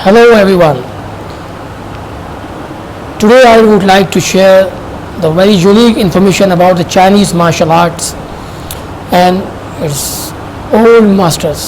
Hello everyone. Today I would like to share the very unique information about the Chinese martial arts and its old masters.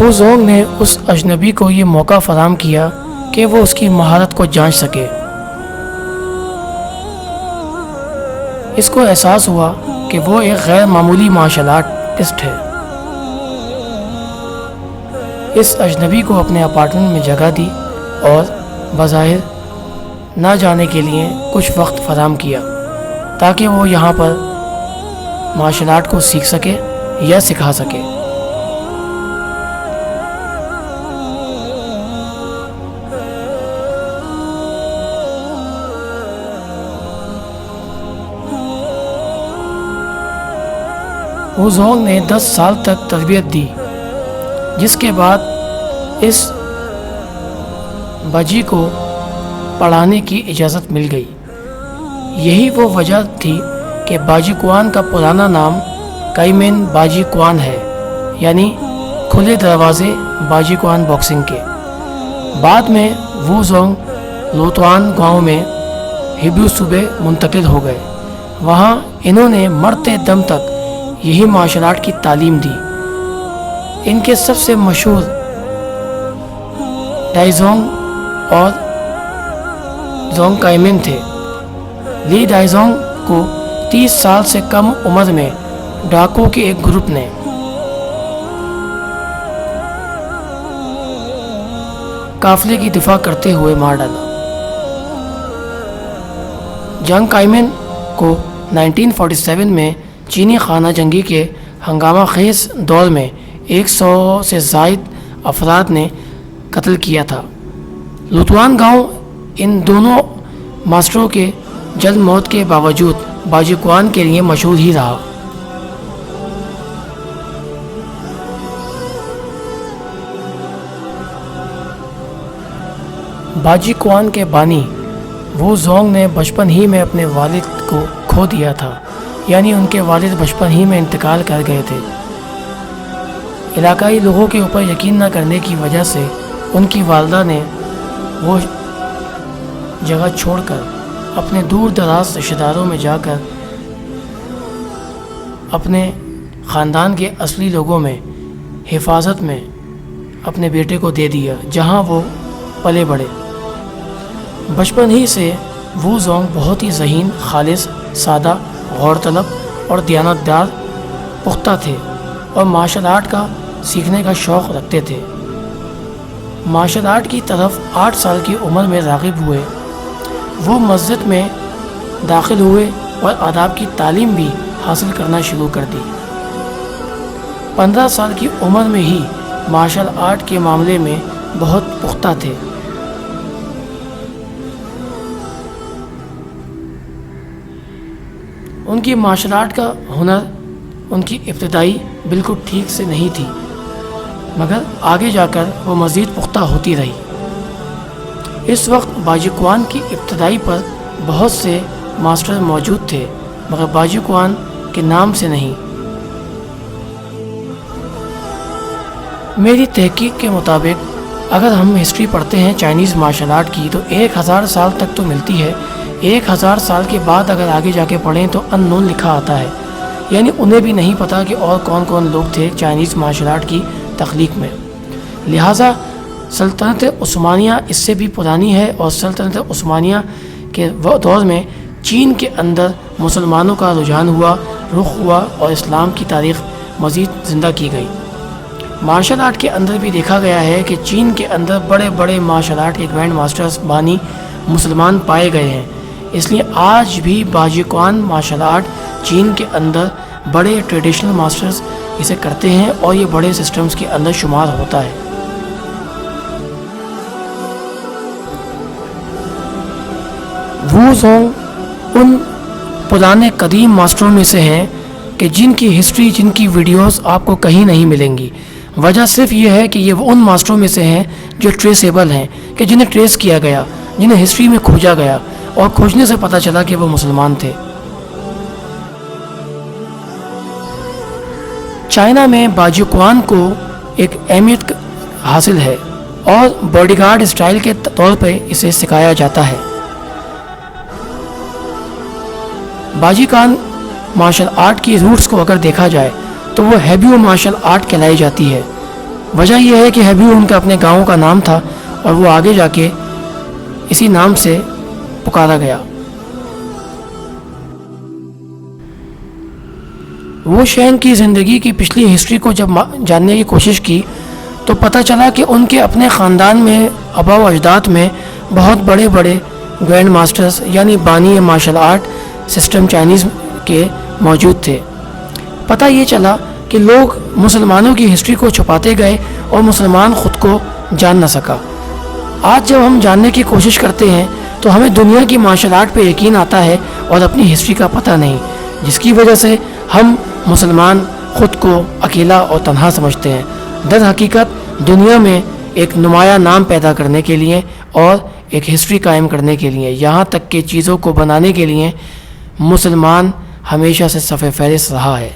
وو زونگ نے اس اجنبی کو یہ موقع فراہم کیا کہ وہ اس کی مہارت کو جانچ سکے۔ اس کو احساس ہوا کہ وہ ایک غیر معمولی مارشل آرٹسٹ ہے۔ اس اجنبی کو اپنے اپارٹمنٹ میں جگہ دی اور بظاہر نہ جانے کے لیے کچھ وقت فراہم کیا تاکہ وہ یہاں پر مارشل آرٹ کو سیکھ سکے یا سکھا سکے۔ وو زونگ نے 10 سال تک تربیت دی، جس کے بعد اس باجی کو پڑھانے کی اجازت مل گئی۔ یہی وہ وجہ تھی کہ باجی کوان کا پرانا نام کائمین باجی کوان ہے، یعنی کھلے دروازے باجی کوان باکسنگ کے۔ بعد میں وو زونگ لوتوان گاؤں میں ہیبیو صوبے منتقل ہو گئے۔ وہاں انہوں نے مرتے دم تک یہی مارشل آرٹ کی تعلیم دی۔ ان کے سب سے مشہور ڈائی زونگ اور زونگ کائمین تھے۔ لی ڈائی زونگ کو 30 سال سے کم عمر میں ڈاکو کے ایک گروپ نے قافلے کی دفاع کرتے ہوئے مار ڈالا۔ جنگ کائمین کو 1947 میں چینی خانہ جنگی کے ہنگامہ خیز دور میں 100 سے زائد افراد نے قتل کیا تھا۔ لوتوان گاؤں ان دونوں ماسٹروں کے جلد موت کے باوجود باجی کوان کے لیے مشہور ہی رہا۔ باجی کوان کے بانی وو زونگ نے بچپن ہی میں اپنے والد کو کھو دیا تھا، یعنی ان کے والد بچپن ہی میں انتقال کر گئے تھے۔ علاقائی لوگوں کے اوپر یقین نہ کرنے کی وجہ سے ان کی والدہ نے وہ جگہ چھوڑ کر اپنے دور دراز رشتہ داروں میں جا کر اپنے خاندان کے اصلی لوگوں میں حفاظت میں اپنے بیٹے کو دے دیا، جہاں وہ پلے بڑھے۔ بچپن ہی سے وو زونگ بہت ہی ذہین، خالص، سادہ، غور طلب اور دیانتدار پختہ تھے اور مارشل آرٹ کا سیکھنے کا شوق رکھتے تھے۔ مارشل آرٹ کی طرف 8 سال کی عمر میں راغب ہوئے۔ وہ مسجد میں داخل ہوئے اور آداب کی تعلیم بھی حاصل کرنا شروع کر دی۔ 15 سال کی عمر میں ہی مارشل آرٹ کے معاملے میں بہت پختہ تھے۔ ان کی مارشل آرٹ کا ہنر ان کی ابتدائی بالکل ٹھیک سے نہیں تھی، مگر آگے جا کر وہ مزید پختہ ہوتی رہی۔ اس وقت باجی کوان کی ابتدائی پر بہت سے ماسٹر موجود تھے، مگر باجی کوان کے نام سے نہیں۔ میری تحقیق کے مطابق اگر ہم ہسٹری پڑھتے ہیں چائنیز مارشل آرٹ کی تو 1000 سال تک تو ملتی ہے۔ 1000 سال کے بعد اگر آگے جا کے پڑھیں تو ان نون لکھا آتا ہے، یعنی انہیں بھی نہیں پتہ کہ اور کون کون لوگ تھے چائنیز مارشل آرٹ کی تخلیق میں۔ لہٰذا سلطنت عثمانیہ اس سے بھی پرانی ہے، اور سلطنت عثمانیہ کے دور میں چین کے اندر مسلمانوں کا رجحان ہوا، رخ ہوا، اور اسلام کی تاریخ مزید زندہ کی گئی۔ مارشل آرٹ کے اندر بھی دیکھا گیا ہے کہ چین کے اندر بڑے بڑے مارشل آرٹ کے گرینڈ ماسٹرز بانی مسلمان پائے گئے ہیں۔ اس لیے آج بھی باجی کوان مارشل آرٹ چین کے اندر بڑے ٹریڈیشنل ماسٹرز اسے کرتے ہیں اور یہ بڑے سسٹمز کے اندر شمار ہوتا ہے۔ وو زونگ ان پرانے قدیم ماسٹروں میں سے ہیں کہ جن کی ہسٹری، جن کی ویڈیوز آپ کو کہیں نہیں ملیں گی۔ وجہ صرف یہ ہے کہ یہ ان ماسٹروں میں سے ہیں جو ٹریسیبل ہیں، کہ جنہیں ٹریس کیا گیا، جنہیں ہسٹری میں کھوجا گیا اور کھوجنے سے پتہ چلا کہ وہ مسلمان تھے۔ چائنا میں باجی کوان کو ایک اہمیت حاصل ہے اور باڈی گارڈ اسٹائل کے طور پہ اسے سکھایا جاتا ہے۔ باجی کوان مارشل آرٹ کی روٹس کو اگر دیکھا جائے تو وہ ہیبیو مارشل آرٹ کہلائی جاتی ہے۔ وجہ یہ ہے کہ ہیبیو ان کا اپنے گاؤں کا نام تھا اور وہ آگے جا کے اسی نام سے پکارا گیا۔ وہ شینگ کی زندگی کی پچھلی ہسٹری کو جب جاننے کی کوشش کی تو پتہ چلا کہ ان کے اپنے خاندان میں آباء و اجداد میں بہت بڑے بڑے گرینڈ ماسٹرز یعنی بانی مارشل آرٹ سسٹم چائنیز کے موجود تھے۔ پتہ یہ چلا کہ لوگ مسلمانوں کی ہسٹری کو چھپاتے گئے اور مسلمان خود کو جان نہ سکا۔ آج جب ہم جاننے کی کوشش کرتے ہیں تو ہمیں دنیا کی مارشل آرٹ پہ یقین آتا ہے اور اپنی ہسٹری کا پتہ نہیں، جس کی وجہ سے ہم مسلمان خود کو اکیلا اور تنہا سمجھتے ہیں۔ در حقیقت دنیا میں ایک نمایاں نام پیدا کرنے کے لیے اور ایک ہسٹری قائم کرنے کے لیے، یہاں تک کہ چیزوں کو بنانے کے لیے مسلمان ہمیشہ سے صف فہرست رہا ہے۔